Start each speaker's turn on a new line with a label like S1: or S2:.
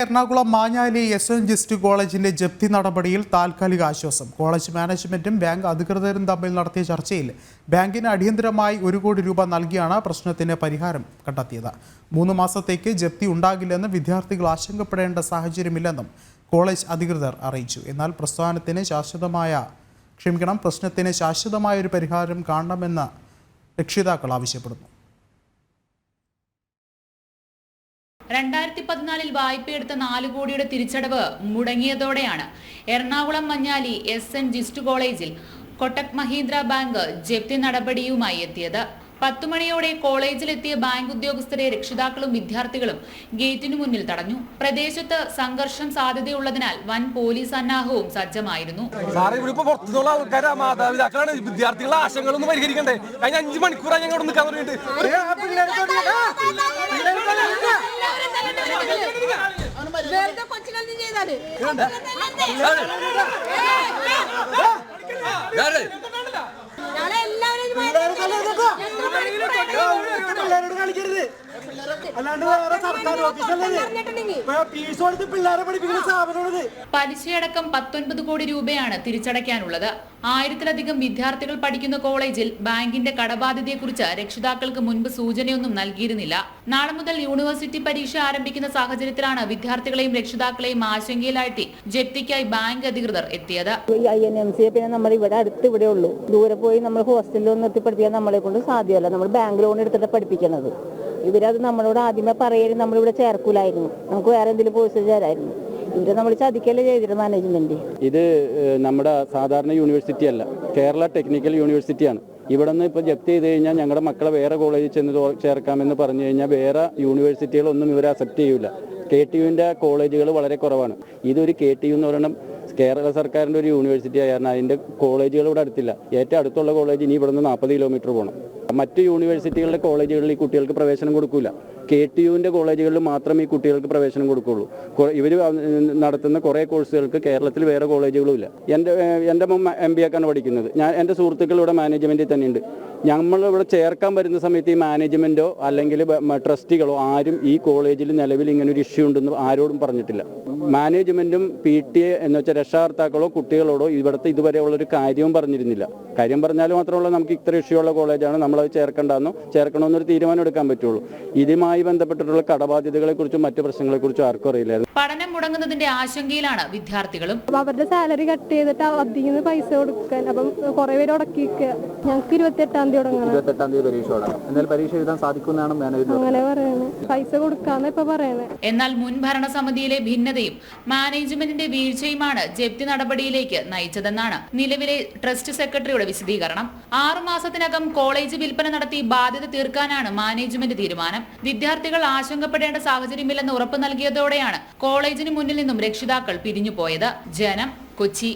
S1: Ernakulam Manjali എസ്.എൻ. GIST കോളേജിന്റെ ജപ്തി നടപടിയിൽ താൽക്കാലിക ആശ്വാസം. കോളേജ് മാനേജ്മെന്റും ബാങ്ക് അധികൃതരും തമ്മിൽ നടത്തിയ ചർച്ചയിൽ ബാങ്കിന് അടിയന്തരമായി 1 കോടി രൂപ നൽകിയാണ് പ്രശ്നത്തിന് പരിഹാരം കണ്ടെത്തിയത്. 3 മാസത്തേക്ക് ജപ്തി ഉണ്ടാകില്ലെന്ന് വിദ്യാർത്ഥികൾ ആശങ്കപ്പെടേണ്ട സാഹചര്യമില്ലെന്നും കോളേജ് അധികൃതർ അറിയിച്ചു. എന്നാൽ പ്രശ്നത്തിന് ശാശ്വതമായ ഒരു പരിഹാരം കാണണമെന്ന് രക്ഷിതാക്കൾ ആവശ്യപ്പെടുന്നു.
S2: 2014 വായ്പയെടുത്ത 4 കോടിയുടെ തിരിച്ചടവ് മുടങ്ങിയതോടെയാണ് എറണാകുളം മഞ്ഞാലി എസ്.എൻ. ജിസ്റ്റ് കോളേജിൽ കൊട്ടക് മഹീന്ദ്ര ബാങ്ക് ജപ്തി നടപടിയുമായി എത്തിയത്. 10 മണിയോടെ കോളേജിലെത്തിയ ബാങ്ക് ഉദ്യോഗസ്ഥരെ രക്ഷിതാക്കളും വിദ്യാർത്ഥികളും ഗേറ്റിനു മുന്നിൽ തടഞ്ഞു. പ്രദേശത്ത് സംഘർഷം സാധ്യതയുള്ളതിനാൽ വൻ പോലീസ് സന്നാഹവും സജ്ജമായിരുന്നു.
S3: വിദ്യാർത്ഥികളുടെ ആശങ്കകളൊന്നും പരിഹരിക്കണ്ടേ? കഴിഞ്ഞ 5 മണിക്കൂറായി ഞങ്ങൾ നിൽക്കാൻ തുടങ്ങിയിട്ട്
S2: പലിശയടക്കം 19 കോടി രൂപയാണ് തിരിച്ചടയ്ക്കാനുള്ളത്. 1000-ലധികം വിദ്യാർത്ഥികൾ പഠിക്കുന്ന കോളേജിൽ ബാങ്കിന്റെ കടബാധ്യതയെക്കുറിച്ച് രക്ഷിതാക്കൾക്ക് മുൻപ് സൂചനയൊന്നും നൽകിയിരുന്നില്ല. നാളെ മുതൽ യൂണിവേഴ്സിറ്റി പരീക്ഷ ആരംഭിക്കുന്ന സാഹചര്യത്തിലാണ് വിദ്യാർത്ഥികളെയും രക്ഷിതാക്കളെയും ആശങ്കയിലാഴ്ത്തി ജപ്തിക്കായി ബാങ്ക് അധികൃതർ എത്തിയത്.
S4: നമ്മൾ ഇവിടെ അടുത്ത് ഉള്ളൂ. ദൂരെ പോയി നമ്മൾ ഹോസ്റ്റലിൽ നിർത്തി പഠിപ്പിക്കാൻ നമ്മളെ കൊണ്ട് സാധ്യമല്ല. നമ്മൾ ബാങ്ക് ലോൺ എടുത്തിട്ട് പഠിപ്പിക്കുന്നത്. ഇവരത് നമ്മളോട് ആദ്യമേ പറയരുത്, നമ്മളിവിടെ ചേർക്കൂലായിരുന്നു, നമുക്ക് വേറെ എന്തെങ്കിലും കോഴ്സ് ചേരായിരുന്നു. ഇവരെ നമ്മൾ ചതിക്കല്ലേ ചെയ്തിട്ട് മാനേജ്മെന്റ്.
S5: ഇത് നമ്മുടെ സാധാരണ യൂണിവേഴ്സിറ്റി അല്ല, കേരള ടെക്നിക്കൽ യൂണിവേഴ്സിറ്റിയാണ്. ഇവിടെ നിന്ന് ഇപ്പോൾ ജപ്തി ചെയ്ത് കഴിഞ്ഞാൽ ഞങ്ങളുടെ മക്കളെ വേറെ കോളേജിൽ ചെന്ന് ചേർക്കാമെന്ന് പറഞ്ഞു കഴിഞ്ഞാൽ വേറെ യൂണിവേഴ്സിറ്റികളൊന്നും ഇവരെ അക്സെപ്റ്റ് ചെയ്യില്ല. KTUവിൻ്റെ കോളേജുകൾ വളരെ കുറവാണ്. ഇതൊരു KTU എന്ന് പറയുന്നത് കേരള സർക്കാരിൻ്റെ ഒരു യൂണിവേഴ്സിറ്റി ആയിരുന്നു. അതിൻ്റെ കോളേജുകൾ ഇവിടെ അടുത്തില്ല. ഏറ്റവും അടുത്തുള്ള കോളേജ് ഇനി ഇവിടെ നിന്ന് 40 കിലോമീറ്റർ പോകണം. മറ്റ് യൂണിവേഴ്സിറ്റികളുടെ കോളേജുകളിൽ ഈ കുട്ടികൾക്ക് പ്രവേശനം കൊടുക്കില്ല. KTUവിൻ്റെ കോളേജുകളിൽ മാത്രമേ ഈ കുട്ടികൾക്ക് പ്രവേശനം കൊടുക്കുകയുള്ളൂ. ഇവർ നടത്തുന്ന കുറേ കോഴ്സുകൾക്ക് കേരളത്തിൽ വേറെ കോളേജുകളും ഇല്ല. എൻ്റെ മോൻ MBA ക്കാണ് പഠിക്കുന്നത്. എൻ്റെ സുഹൃത്തുക്കൾ ഇവിടെ മാനേജ്മെൻറ്റിൽ തന്നെയുണ്ട്. നമ്മളിവിടെ ചേർക്കാൻ വരുന്ന സമയത്ത് ഈ മാനേജ്മെൻറ്റോ അല്ലെങ്കിൽ ട്രസ്റ്റികളോ ആരും ഈ കോളേജിൽ നിലവിൽ ഇങ്ങനെ ഒരു ഇഷ്യൂ ഉണ്ടെന്ന് ആരോടും പറഞ്ഞിട്ടില്ല. മാനേജ്മെൻറ്റും PTA എന്ന് വെച്ചാൽ രക്ഷാകർത്താക്കളോ കുട്ടികളോടോ ഇവിടുത്തെ ഇതുവരെയുള്ളൊരു കാര്യവും പറഞ്ഞിരുന്നില്ല. കാര്യം പറഞ്ഞാൽ മാത്രമല്ല നമുക്ക് ഇത്ര ഇഷ്യൂ ഉള്ള കോളേജാണ്, നമ്മളത് ചേർക്കണമെന്നൊരു തീരുമാനം എടുക്കാൻ പറ്റുള്ളൂ. ഇതുമായി ബന്ധപ്പെട്ടിട്ടുള്ള കടബാധ്യതകളെക്കുറിച്ചും മറ്റു പ്രശ്നങ്ങളെക്കുറിച്ചും ആർക്കും അറിയില്ലായിരുന്നു.
S2: പഠനം മുടങ്ങുന്നതിന്റെ ആശങ്കയിലാണ് വിദ്യാർത്ഥികളും.
S4: അവരുടെ സാലറി കട്ട് ചെയ്തിട്ട് അതിന് പൈസ കൊടുക്കാൻ കുറെ പേര് ഉടക്കിക്കുക. ഞങ്ങൾക്ക് 28-ാം തീയതി തുടങ്ങണം.
S5: 28-ാം തീയതി പരീക്ഷ തുടങ്ങണം. എന്നാൽ പരീക്ഷ എഴുതാൻ സാധിക്കുന്നതാണ് മാനേജ്മെന്റ്
S4: അങ്ങനെ പറയുന്നത്. പൈസ കൊടുക്കാന്ന് ഇപ്പൊ പറയുന്നത്.
S2: എന്നാൽ മുൻ ഭരണസമിതിയിലെ ഭിന്നതയും മാനേജ്മെന്റിന്റെ വീഴ്ചയുമാണ് ജപ്തി നടപടിയിലേക്ക് നയിച്ചതെന്നാണ് നിലവിലെ ട്രസ്റ്റ് സെക്രട്ടറിയുടെ വിശദീകരണം. 6 മാസത്തിനകം കോളേജ് വിൽപ്പന നടത്തി ബാധ്യത തീർക്കാനാണ് മാനേജ്മെന്റ് തീരുമാനം. വിദ്യാർത്ഥികൾ ആശങ്കപ്പെടേണ്ട സാഹചര്യമില്ലെന്ന് ഉറപ്പ് നൽകിയതോടെയാണ് കോളേജിന് മുന്നിൽ നിന്നും രക്ഷിതാക്കൾ പിരിഞ്ഞുപോയത്. ജനം, കൊച്ചി.